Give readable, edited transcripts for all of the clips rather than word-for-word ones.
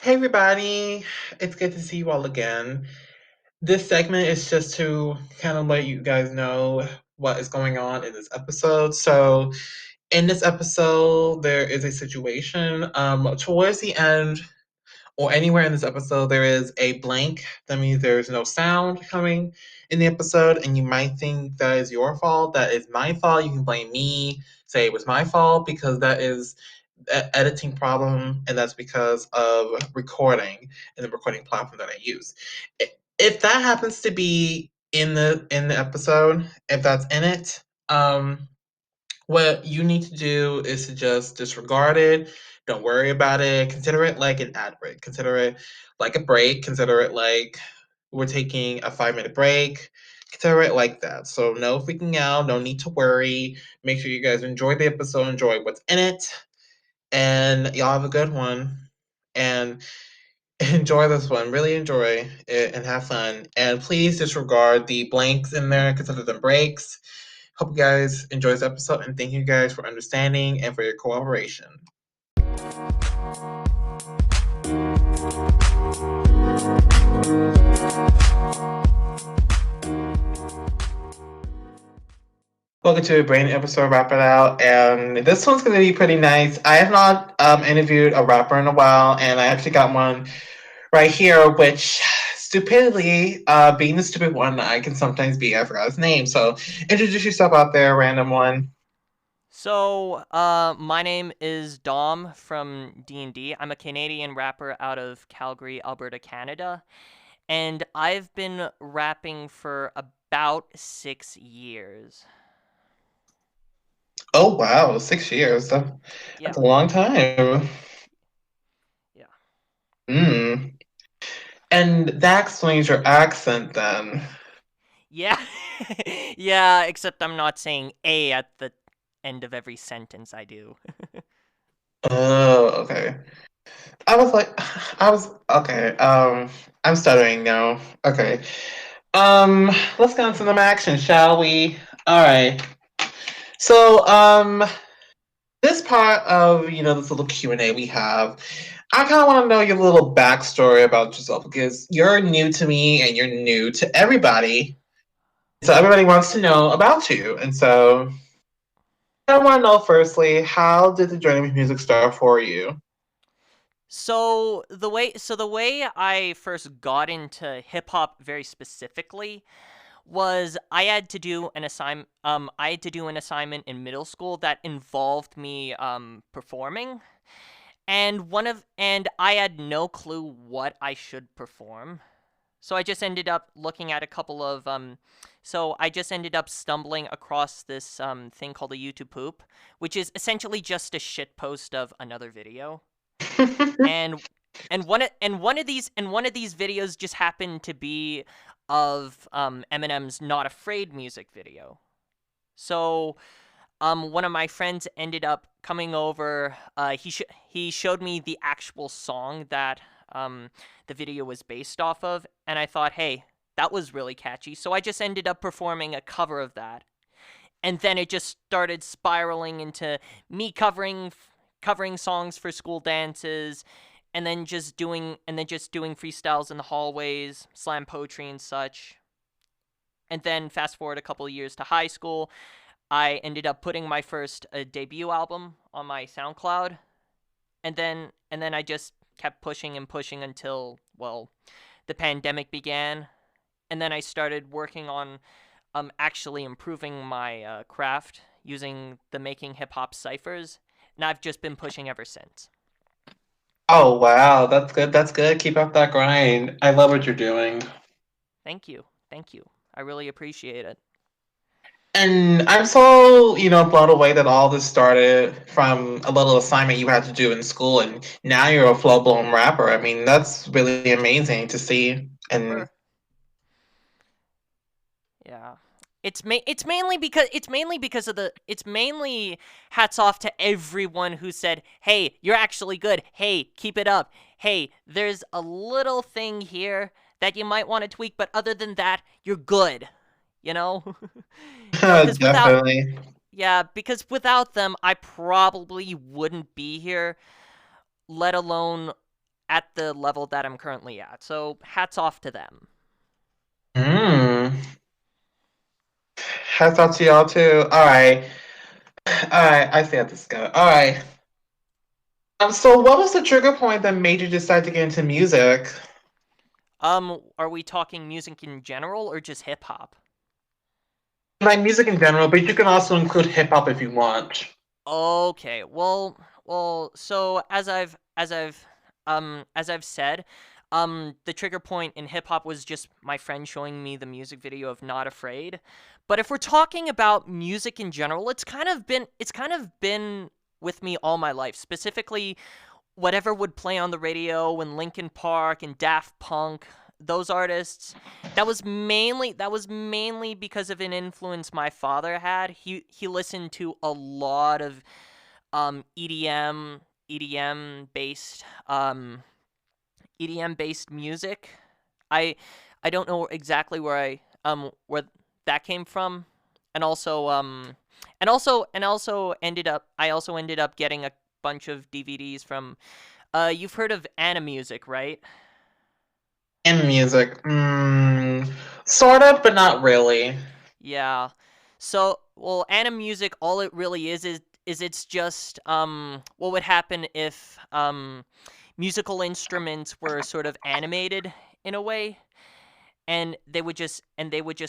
Hey everybody, it's good to see you all again. This segment is just to kind of let you guys know what is going on in this episode. So, in this episode, there is a situation. Towards the end, or anywhere in this episode, there is a blank. That means there's no sound coming in the episode, and you might think that is your fault. That is my fault. You can blame me, say it was my fault, because that is an editing problem, and that's because of recording and the recording platform that I use. If that happens to be in the episode, if that's in it, what you need to do is to just disregard it. Don't worry about it. Consider it like an ad break. Consider it like a break. Consider it like we're taking a 5 minute break. Consider it like that. So, no freaking out. No need to worry. Make sure you guys enjoy the episode, enjoy what's in it, and y'all have a good one. And enjoy this one. Really enjoy it and have fun. And please disregard the blanks in there. Consider them breaks. Hope you guys enjoy this episode and thank you guys for understanding and for your cooperation. Welcome to a brand new episode of Wrap It Out, and this one's going to be pretty nice. I have not interviewed a rapper in a while, and I actually got one right here, which stupidly, being the stupid one, I can sometimes be. I forgot his name. So introduce yourself out there, random one. My name is Dom from D&D. I'm a Canadian rapper out of Calgary, Alberta, Canada, and I've been rapping for about 6 years. Oh wow, 6 years. That's Yeah, a long time. yeah. Hmm. And that explains your accent then. Yeah. Yeah, except I'm not saying A at the end of every sentence I do. Oh, okay. I was like, I was okay. I'm stuttering now. Okay. Let's get into some action, shall we? All right. So, this part of this little Q&A we have, I kind of want to know your little backstory about yourself because you're new to me and you're new to everybody. So everybody wants to know about you, and so I want to know firstly, how did the journey with music start for you? So the way I first got into hip hop very specifically was I had to do an assignment in middle school that involved me performing, and I had no clue what I should perform. So I just ended up looking at a couple of so I just ended up stumbling across this thing called a YouTube poop, which is essentially just a shit post of another video. And one of these videos just happened to be of Eminem's Not Afraid music video. So one of my friends ended up coming over. He showed me the actual song that the video was based off of, and I thought, hey, that was really catchy. So I just ended up performing a cover of that, and then it just started spiraling into me covering songs for school dances, and then just doing freestyles in the hallways, slam poetry and such. And then fast forward a couple of years to high school, I ended up putting my first debut album on my Soundcloud, and then I just kept pushing and pushing until, well, the pandemic began, and then I started working on actually improving my craft using the Making Hip Hop ciphers, and I've just been pushing ever since. Oh wow, that's good. That's good. Keep up that grind. I love what you're doing. Thank you, thank you. I really appreciate it. And I'm so, blown away that all this started from a little assignment you had to do in school, and now you're a full-blown rapper. I mean, that's really amazing to see. And For Yeah. It's mainly because of the it's mainly hats off to everyone who said, "Hey, you're actually good. Hey, keep it up. Hey, there's a little thing here that you might want to tweak, but other than that, you're good." You know? Cuz without definitely. Yeah, because without them, I probably wouldn't be here, let alone at the level that I'm currently at. So hats off to them. Mm. Hats off to y'all too. All right. All right. I see how this goes. All right. So what was the trigger point that made you decide to get into music? Are we talking music in general or just hip hop? Like music in general, but you can also include hip hop if you want. Okay. Well, so as I've said, the trigger point in hip hop was just my friend showing me the music video of Not Afraid. But if we're talking about music in general, it's kind of been with me all my life. Specifically, whatever would play on the radio when Linkin Park and Daft Punk, those artists, that was mainly because of an influence my father had. He listened to a lot of EDM based EDM based music. I I don't know exactly where that came from, and also ended up getting a bunch of DVDs from you've heard of Anna Music, right? And music. Sort of, but not really. Yeah. So, well, Anna Music, all it really is it's just what would happen if musical instruments were sort of animated in a way, and they would just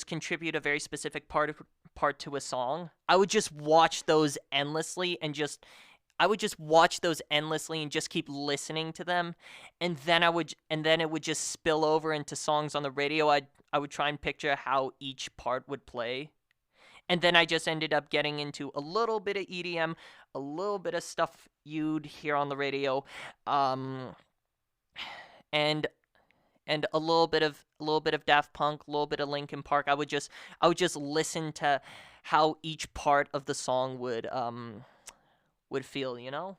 contribute a very specific part to a song. I would just watch those endlessly and just keep listening to them, and then it would just spill over into songs on the radio. I would try and picture how each part would play, and then I just ended up getting into a little bit of EDM, a little bit of stuff you'd hear on the radio, um, and a little bit of Daft Punk, a little bit of Linkin Park. I would just listen to how each part of the song would feel, you know?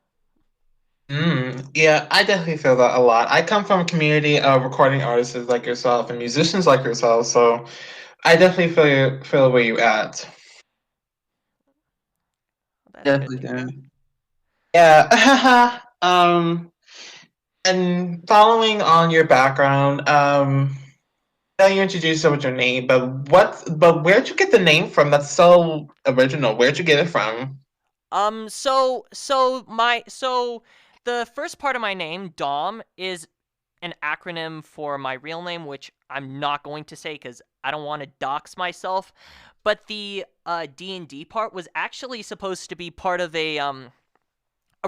Yeah, I definitely feel that a lot. I come from a community of recording artists like yourself and musicians like yourself, so I definitely feel where you at. That's good Definitely to do. hear. Yeah. And following on your background, now you introduced yourself with your name, but where'd you get the name from? That's so original. Where'd you get it from? So the first part of my name, Dom, is an acronym for my real name, which I'm not going to say because I don't want to dox myself. But the D&D part was actually supposed to be part of a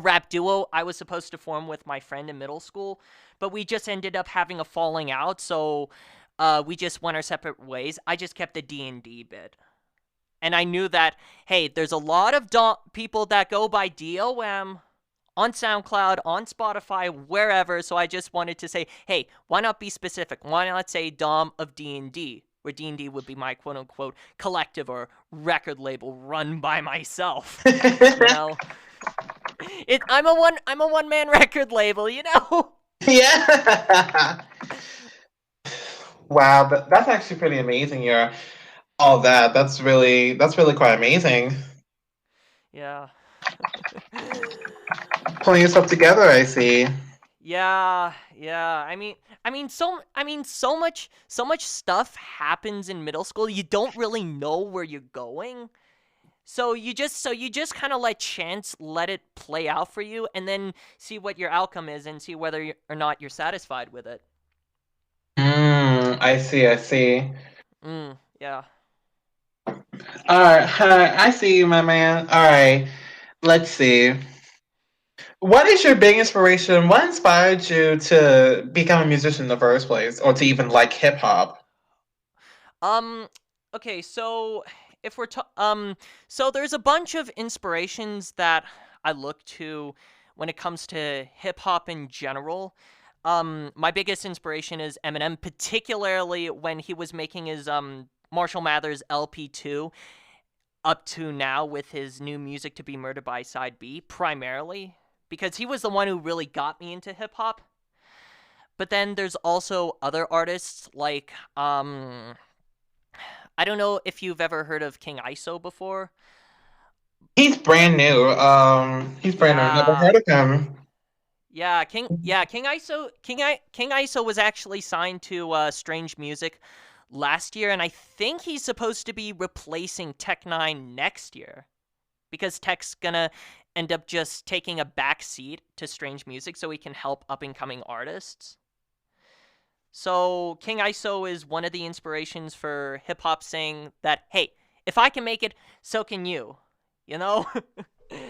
rap duo I was supposed to form with my friend in middle school, but we just ended up having a falling out, so we just went our separate ways. I just kept the D&D bit. And I knew that, hey, there's a lot of people that go by DOM on SoundCloud, on Spotify, wherever. So I just wanted to say, hey, why not be specific? Why not say D.O.M of DnD, where D&D would be my quote unquote collective or record label run by myself. You know, I'm a one man record label. You know. Yeah. Wow, that's actually pretty amazing. You're all that. That's really quite amazing. Yeah. Pulling yourself together, I see. Yeah. So much stuff happens in middle school. You don't really know where you're going. So you just kind of let chance let it play out for you, and then see what your outcome is, and see whether or not you're satisfied with it. I see, I see. Yeah. All right, hi, I see you, my man. All right, let's see. What is your big inspiration? What inspired you to become a musician in the first place, or to even like hip hop? Um. Okay. If we're so there's a bunch of inspirations that I look to when it comes to hip hop in general. My biggest inspiration is Eminem, particularly when he was making his Marshall Mathers LP 2 up to now with his new music to be Murdered by Side B, primarily because he was the one who really got me into hip hop. But then there's also other artists like I don't know if you've ever heard of King ISO before. He's brand new. He's brand new. I've never Yeah, heard of him. King ISO was actually signed to Strange Music last year, and I think he's supposed to be replacing Tech Nine next year because Tech's gonna end up just taking a back seat to Strange Music so he can help up and coming artists. So King ISO is one of the inspirations for hip hop, saying that, hey, if I can make it, so can you. You know?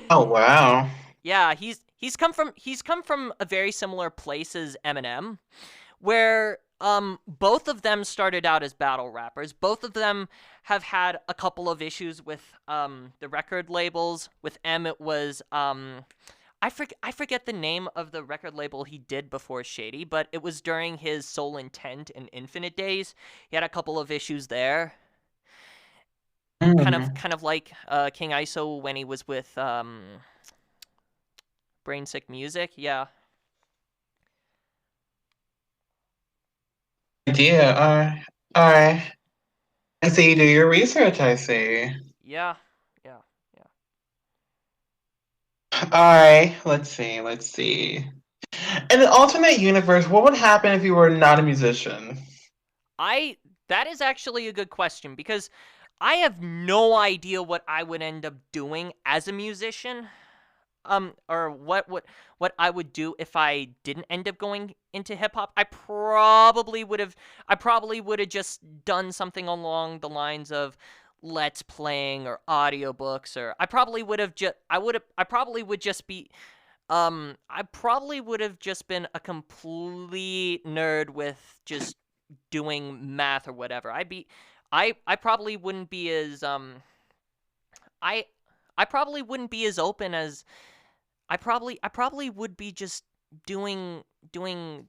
Oh wow. Yeah, he's come from a very similar place as Eminem, where both of them started out as battle rappers. Both of them have had a couple of issues with the record labels. With M, it was I forget the name of the record label he did before Shady, but it was during his Soul Intent and Infinite days. He had a couple of issues there. Kind of Mm. kind of like King ISO when he was with Brain Sick Music. Yeah. Idea. All right. I see you do your research, I see. Yeah. Yeah. Yeah. All right, let's see. In an alternate universe, what would happen if you were not a musician? I that is actually a good question because I have no idea what I would end up doing as a musician. Or what I would do if I didn't end up going into hip hop. I probably would have just done something along the lines of let's playing or audiobooks, or I probably would just be I probably would have just been a complete nerd with just doing math or whatever. I probably wouldn't be as I I probably wouldn't be as open as I probably would be just doing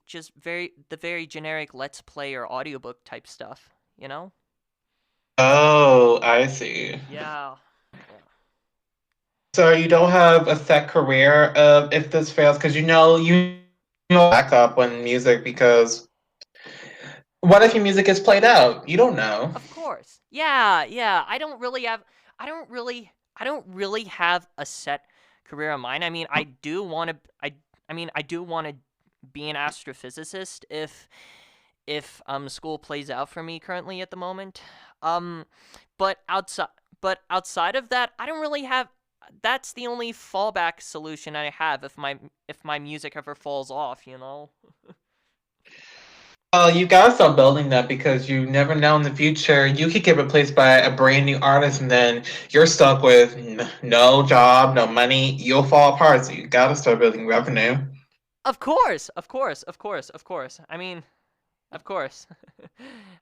just very generic let's play or audiobook type stuff, you know? Oh, I see. Yeah. Yeah. So you don't have a set career if this fails, because you know backup when music because what if your music gets played out? You don't know. Of course. Yeah, yeah. I don't really have a set career in mind. I mean, I do want to be an astrophysicist if school plays out for me currently at the moment. Um but outside of that, I don't really have that's the only fallback solution I have if my music ever falls off, you know. You gotta start building that because you never know in the future. You could get replaced by a brand new artist, and then you're stuck with no job, no money. You'll fall apart. So you gotta start building revenue. Of course, of course, of course, of course. I mean, of course.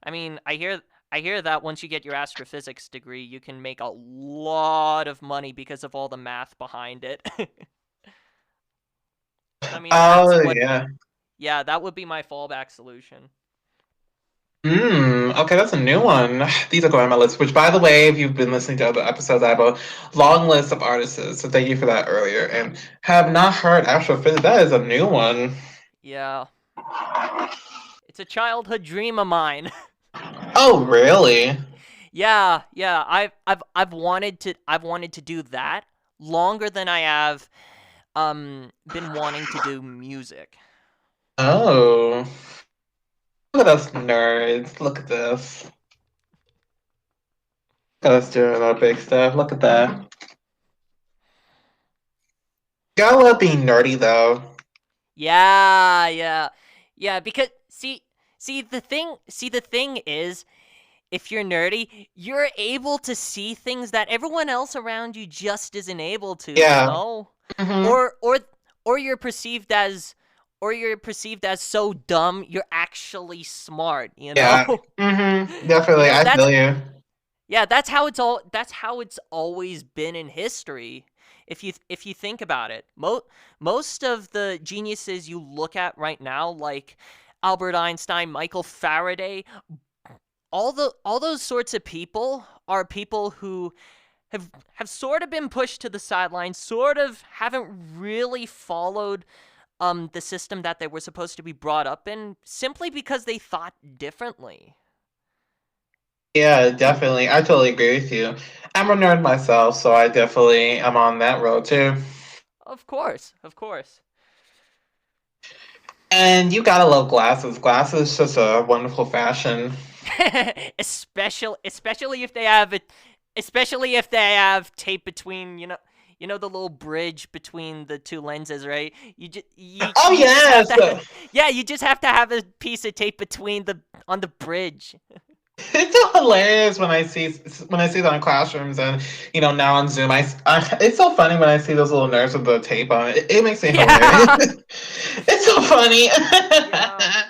I mean, I hear that once you get your astrophysics degree, you can make a lot of money because of all the math behind it. I mean, Oh yeah. yeah, that would be my fallback solution. Okay, that's a new one. These are going on my list, which by the way, if you've been listening to other episodes, I have a long list of artists. So thank you for that earlier. And have not heard Astrophysics. That is a new one. Yeah, it's a childhood dream of mine. Oh, really? Yeah, yeah. I've wanted to do that longer than I have been wanting to do music. Oh. Look at us nerds. Look at this. Look at us doing our big stuff. Look at that. Gotta love being nerdy though. Yeah, yeah. Yeah, because see the thing is, if you're nerdy, you're able to see things that everyone else around you just isn't able to, you Yeah. know? Hmm. Or or or you're perceived as so dumb, you're actually smart, you know? Yeah. Definitely. I That's feel you. yeah, that's how it's always been in history. If you think about it, most of the geniuses you look at right now, like Albert Einstein, Michael Faraday, all those sorts of people are people who have sort of been pushed to the sidelines, sort of haven't really followed the system that they were supposed to be brought up in, simply because they thought differently. Yeah, definitely. I totally agree with you. I'm a nerd myself, so I definitely am on that road too. Of course, of course. And you gotta love glasses. Glasses is just a wonderful fashion. especially if they have it, especially if they have tape between, the little bridge between the two lenses, right? Oh You just have yes, to yeah, you just have to have a piece of tape between the on the bridge. it's so hilarious when I see that in classrooms, and now on Zoom. It's so funny when I see those little nerds with the tape on it. It makes me hilarious. Yeah. It's so funny. Yeah.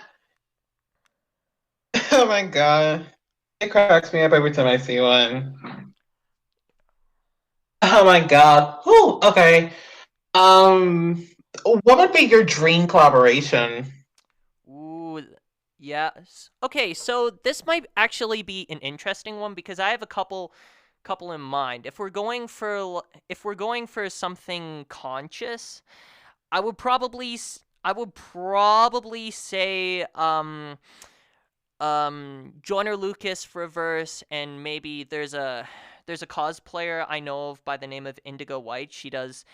Oh my god, it cracks me up every time I see one. Oh my god. Ooh, okay. Um, what would be your dream collaboration? Ooh, yes. Okay, so this might actually be an interesting one because I have a couple in mind. If we're going for something conscious, I would probably say Joyner Lucas for a verse, and maybe there's a cosplayer I know of by the name of Indigo White. She does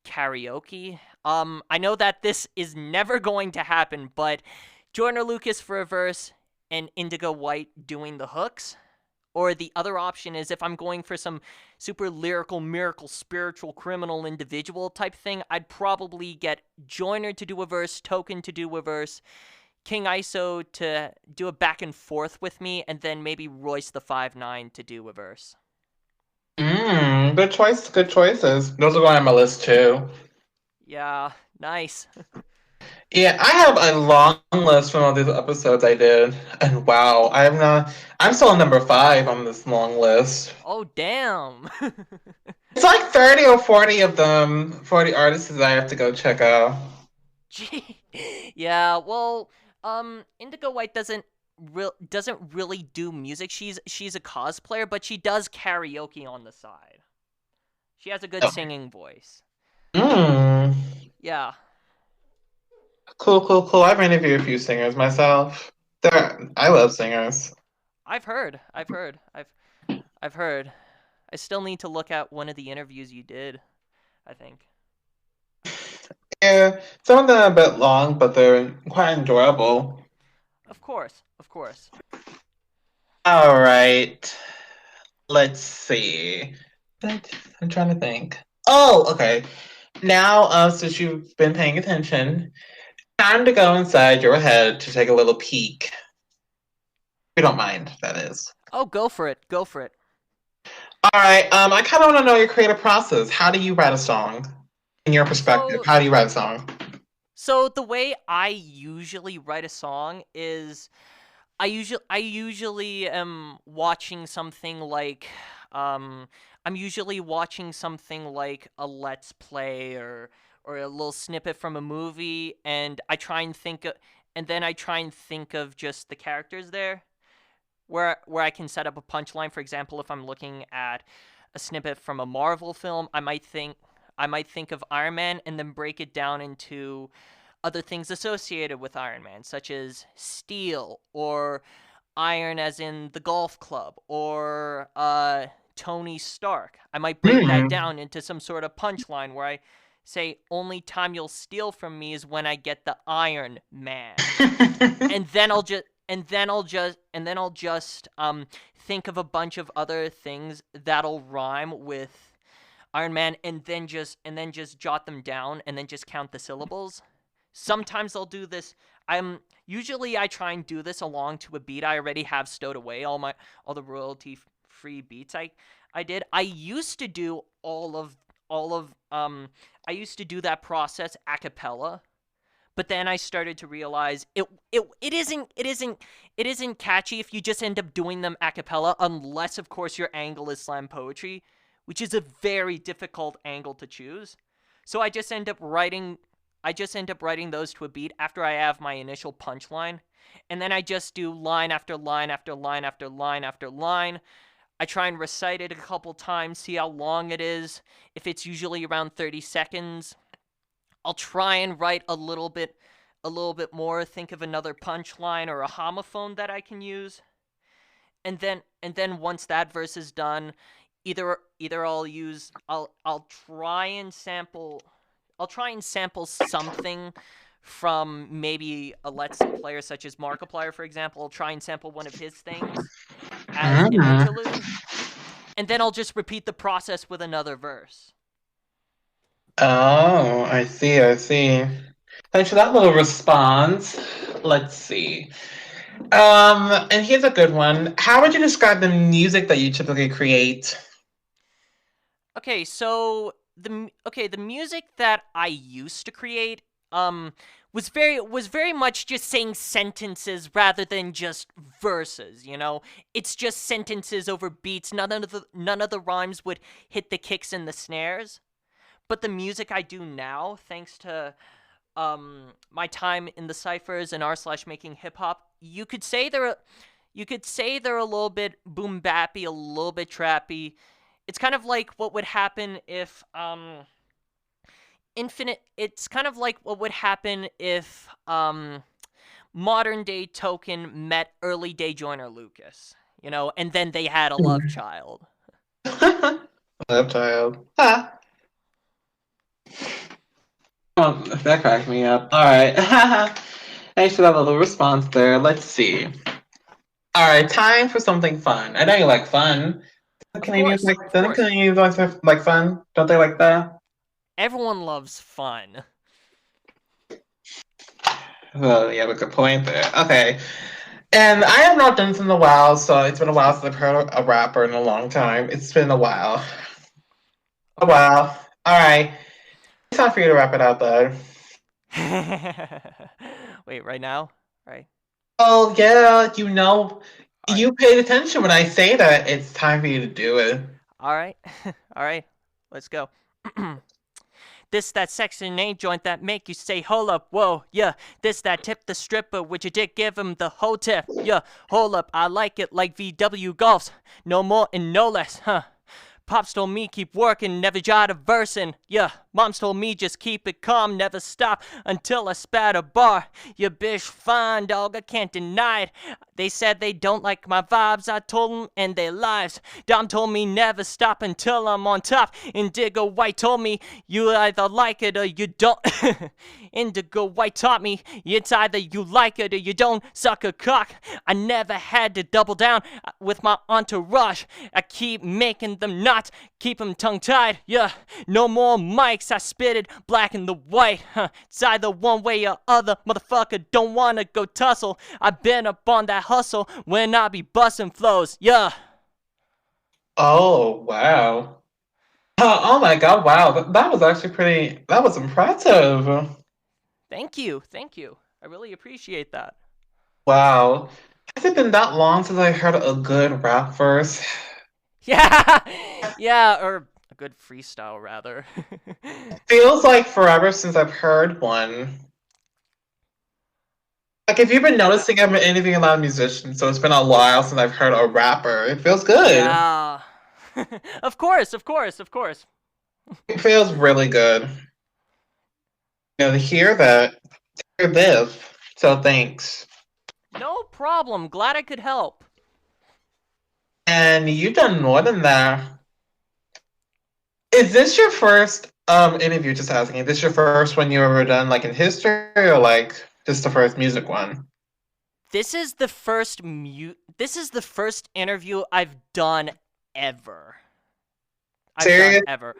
karaoke. I know that this is never going to happen, but Joyner Lucas for a verse and Indigo White doing the hooks. Or the other option is if I'm going for some super lyrical, miracle, spiritual, criminal, individual type thing, I'd probably get Joyner to do a verse, Token to do a verse, King ISO to do a back and forth with me, and then maybe Royce the 5'9" to do a verse. Good choice. Good choices. Those are going on my list too. Yeah, nice. Yeah, I have a long list from all these episodes I did, and wow, I'm still on number 5 on this long list. Oh, damn. It's like 30 or 40 of them, 40 artists that I have to go check out. Gee. Yeah, well, Indigo White doesn't really do music. She's a cosplayer, but she does karaoke on the side. She has a good Oh. singing voice. Mm. Yeah, Cool, cool, cool. I've interviewed a few singers myself. I love singers. I've heard. I still need to look at one of the interviews you did, I think. Yeah, some of them are a bit long, but they're quite enjoyable. Of course, of course. All right, let's see. I'm trying to think. Oh, okay. Now, since you've been paying attention, time to go inside your head to take a little peek. If you don't mind, that is. Oh, go for it. Go for it. All right. I kind of want to know your creative process. How do you write a song? In your perspective, So, how do you write a song? so the way I usually write a song is I usually am watching something like um I'm usually watching something like a let's play or a little snippet from a movie, and then I try and think of just the characters there where I can set up a punchline. For example, if I'm looking at a snippet from a Marvel film, I might think of Iron Man and then break it down into other things associated with Iron Man, such as steel or iron as in the golf club or Tony Stark. I might break that Hmm. down into some sort of punchline where I say only time you'll steal from me is when I get the Iron Man. And then I'll just think of a bunch of other things that'll rhyme with Iron Man, and then just jot them down and then just count the syllables. Sometimes I'll do this. Usually I try and do this along to a beat I already have stowed away. All the royalty free beats I did. I used to do that process a cappella, but then I started to realize it isn't catchy if you just end up doing them a cappella, unless of course your angle is slam poetry, which is a very difficult angle to choose. So I just end up writing those to a beat after I have my initial punchline, and then I just do line after line after line after line after line. I try and recite it a couple times, see how long it is. If it's usually around 30 seconds, I'll try and write a little bit more, think of another punchline or a homophone that I can use. And then once that verse is done, either I'll try and sample something from maybe a Let's Player such as Markiplier, for example, try and sample one of his things as an Mm. interlude, and then I'll just repeat the process with another verse. Oh, I see, I see. Thanks for that little response. Let's see. And here's a good one. How would you describe the music that you typically create? Okay, so the music that I used to create was very much just saying sentences rather than just verses, you know? It's just sentences over beats. None of the rhymes would hit the kicks and the snares. But the music I do now, thanks to my time in the ciphers and r/making hip hop, you could say they're a little bit boom bappy, a little bit trappy. It's kind of like what would happen if infinite. It's kind of like what would happen if modern day Token met early day Joyner Lucas, and then they had a love child. Love child. Ha. Oh, that cracked me up. All right. Thanks for that little response there. Let's see. All right, time for something fun. I know you like fun. Of Canadians course, like of don't course. Canadians like fun? Don't they like that? Everyone loves fun. Well, you have a good point there. Okay. And I have not done this in a while, so it's been a while since I've heard a rapper in a long time. It's been a while. A Okay. while. All right. It's time for you to wrap it up, bud. Wait, right now? Right. Oh, yeah, All right. you paid attention when I say that it's time for you to do it. All right. All right. Let's go. This that Section 8 joint that make you say, hold up, whoa, yeah. This that tip the stripper, which you did give him the whole tip. Yeah, hold up, I like it like VW Golfs. No more and no less, huh? Pops told me keep working, never jot a verse in. Yeah, Mom's told me just keep it calm, never stop until I spat a bar. Your bitch fine, dog, I can't deny it. They said they don't like my vibes, I told them, and they lies. Dom told me never stop until I'm on top. Indigo White told me you either like it or you don't. Indigo White taught me it's either you like it or you don't. Suck a cock. I never had to double down with my entourage. I keep making them not keep them tongue tied. Yeah, no more mics. I spit it black and the white. It's either one way or other. Motherfucker don't wanna go tussle. I've been up on that hustle when I be busting flows. Yeah. Oh, wow. Oh my God, wow. That was actually that was impressive. Thank you. Thank you. I really appreciate that. Wow. Has it been that long since I heard a good rap verse? Yeah. Yeah, or a good freestyle rather. Feels like forever since I've heard one. Like, if you've been Yeah. noticing, I've been interviewing a lot of musicians, so it's been a while since I've heard a rapper. It feels good. Yeah. Of course, of course, of course. It feels really good. To hear that, to hear this. So thanks. No problem. Glad I could help. And you've done more than that. Is this your first interview? Just asking. Is this your first one you ever done, like in history, or like just the first music one? This is the first interview I've done ever. I've done Serious? ever.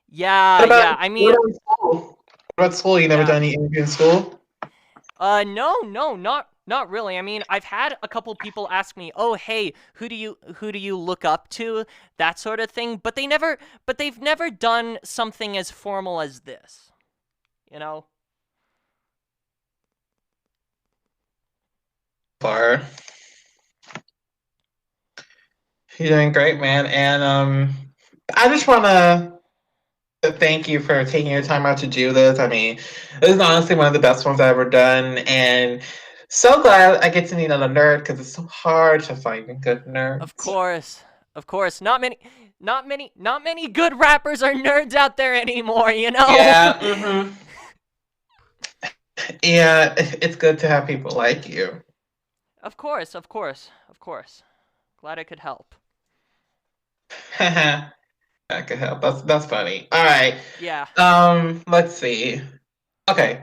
Yeah, What about yeah. I what mean, about school? What about school? You never yeah. done any interview in school? No, no, not really. I mean, I've had a couple people ask me, "Oh, hey, who do you look up to?" That sort of thing, but they've never done something as formal as this. You know? Far. You're doing great, man. And I just wanna thank you for taking your time out to do this. I mean, this is honestly one of the best ones I've ever done, and so glad I get to meet another nerd because it's so hard to find good Of nerds. course. Of course. Not many good rappers are nerds out there anymore, you know? Yeah, yeah, it's good to have people like you. Of course, of course, of course. Glad I could help. That could help. That's funny. All right. Yeah. Let's see. Okay.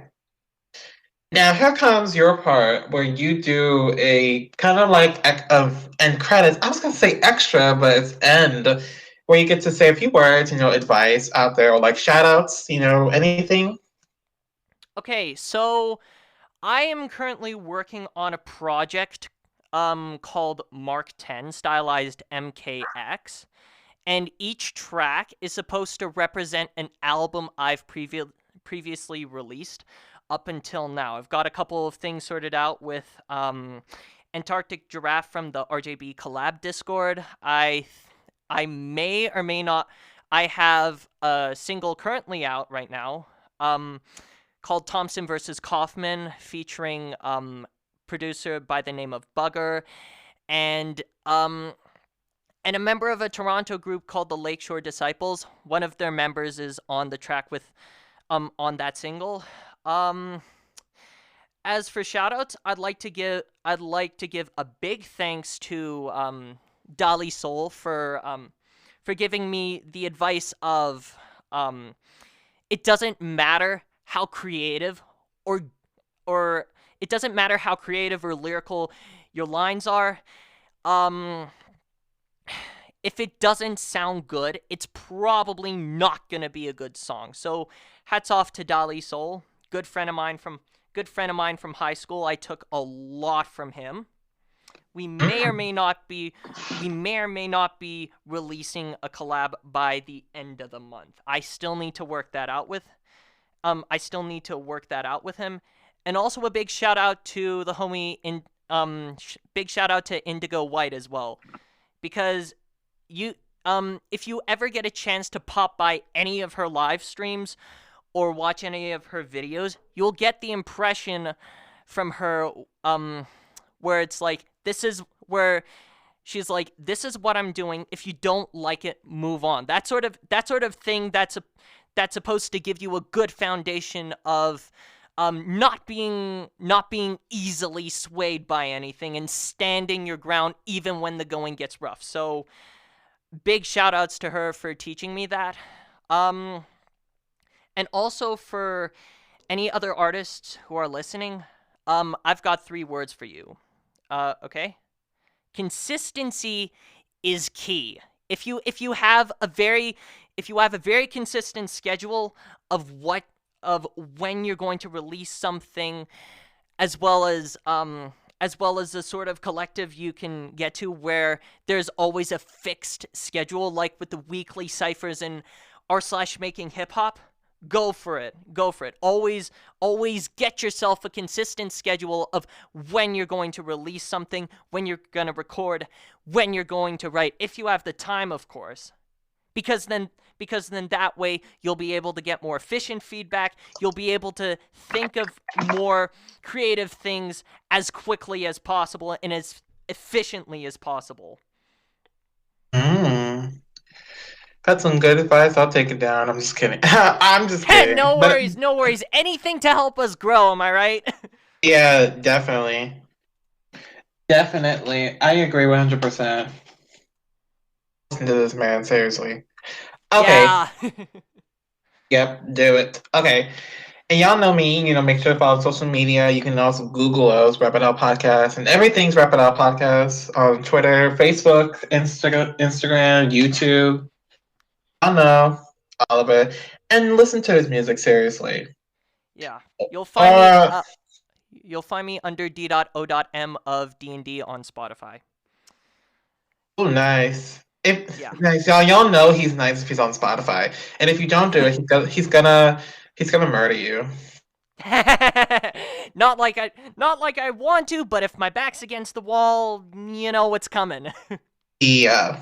Now here comes your part where you do a kind of like of end credits. I was gonna say extra, but it's end, where you get to say a few words, advice out there, or like shout outs, anything. Okay, so I am currently working on a project called Mark 10 stylized MKX, and each track is supposed to represent an album I've previously released up until now. I've got a couple of things sorted out with Antarctic Giraffe from the RJB collab Discord. I may or may not. I have a single currently out right now, called Thompson versus Kaufman, featuring producer by the name of Bugger, and and a member of a Toronto group called the Lakeshore Disciples. One of their members is on the track with on that single. As for shoutouts, I'd like to give a big thanks to Dali Soul for giving me the advice of it doesn't matter how creative or or it doesn't matter how creative or lyrical your lines are. Um if it doesn't sound good, it's probably not going to be a good song. So, hats off to Dali Soul, good friend of mine from high school. I took a lot from him. We may or may not be releasing a collab by the end of the month. I still need to work that out with him. And also a big shout out to the homie big shout out to Indigo White as well, because if you ever get a chance to pop by any of her live streams or watch any of her videos, you'll get the impression from her where it's like, this is where she's like, this is what I'm doing. If you don't like it, move on. That sort of thing that's supposed to give you a good foundation of not being easily swayed by anything and standing your ground even when the going gets rough. So big shout outs to her for teaching me that. And also for any other artists who are listening, I've got 3 words for you. Okay? Consistency is key. If you have a very consistent schedule of when you're going to release something, as well as the sort of collective you can get to where there's always a fixed schedule, like with the weekly ciphers in r/makinghiphop, go for it. Always get yourself a consistent schedule of when you're going to release something, when you're going to record, when you're going to write, if you have the time, of course. Because then that way you'll be able to get more efficient feedback. You'll be able to think of more creative things as quickly as possible and as efficiently as possible. That's some good advice. I'll take it down. I'm just kidding. I'm just kidding. No worries. Anything to help us grow, am I right? Yeah, definitely. Definitely. I agree 100%. Listen to this man, seriously. Okay. Yeah. Yep, do it. Okay. And y'all know me, make sure to follow social media. You can also Google us, Rap It Out Podcast, and everything's Rap It Out Podcast on Twitter, Facebook, Instagram, YouTube. I know, all of it. And listen to his music, seriously. Yeah. You'll find me under D.O.M of DnD on Spotify. Oh, nice. Nice, y'all know he's nice if he's on Spotify. And if you don't do it, he's gonna murder you. Not like I want to, but if my back's against the wall, you know what's coming. Yeah.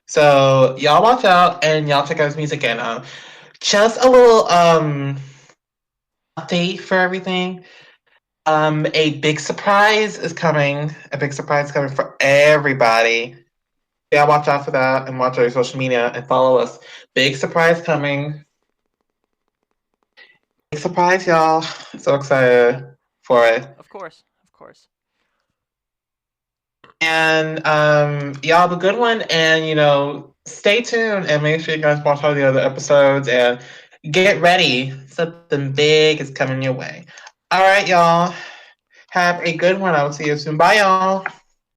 So y'all watch out and y'all check out his music, and just a little update for everything. A big surprise is coming. A big surprise is coming for everybody. Yeah, watch out for that and watch our social media and follow us. Big surprise coming. Big surprise, y'all. So excited for it. Of course. And y'all have a good one, and stay tuned and make sure you guys watch all the other episodes and get ready. Something big is coming your way. All right, y'all. Have a good one. I will see you soon. Bye, y'all.